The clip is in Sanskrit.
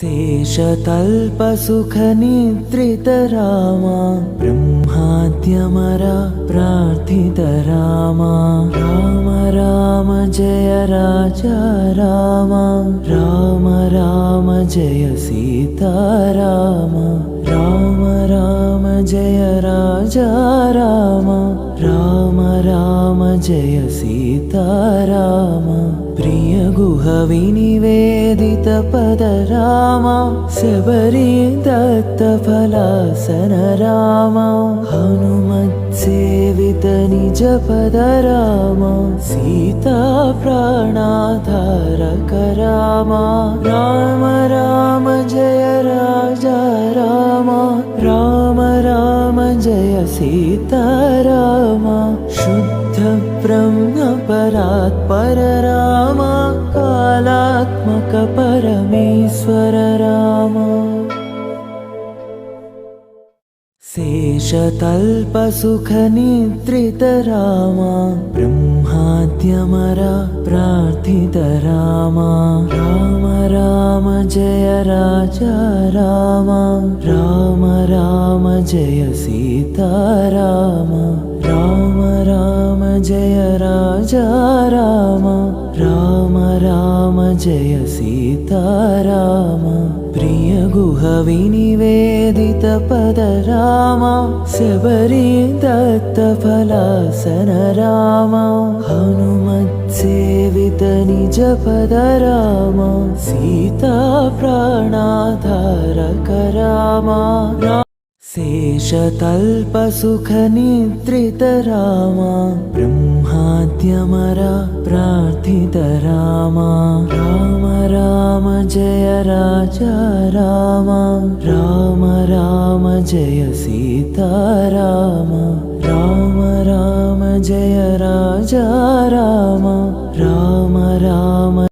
शेषतल्पसुखनिद्रित रामा ब्रह्माद्यमरा प्रार्थित रामा राम राम जय राजा रामा राम राम जय सीता रामा राम राम जय राजा रामा राम राम जय सीता रामा प्रिय गुह विनिवेदित पद रामा शबरी दत्त फलासन रामा हनुमत् सेवित निज पद रामा सीता प्राणाधारक रामा राम राम जय राजा रामा राम राम जय सीता रामा शुद्ध ब्रह्म परात्पर रामा कालात्मक परमेश्वर रामा शेषतल्पसुखनिद्रित रामा ब्रह्माद्यमरा प्रार्थित रामा राम राम जय राजा रामा राम राम जय सीता रामा राम राम जय राजा रामा राम राम जय सीता रामा प्रिय गुह विनिवेदित पद रामा शबरी दत्त फलासन रामा हनुमत् सेवित निज पद रामा सीता प्राणाधारक रामा शेषतल्पसुखनिद्रित रामा ब्रह्माद्यमरा प्रार्थित रामा राम राम जय राजा रामा राम राम जय सीता रामा राम राम जय राजा रामा राम राम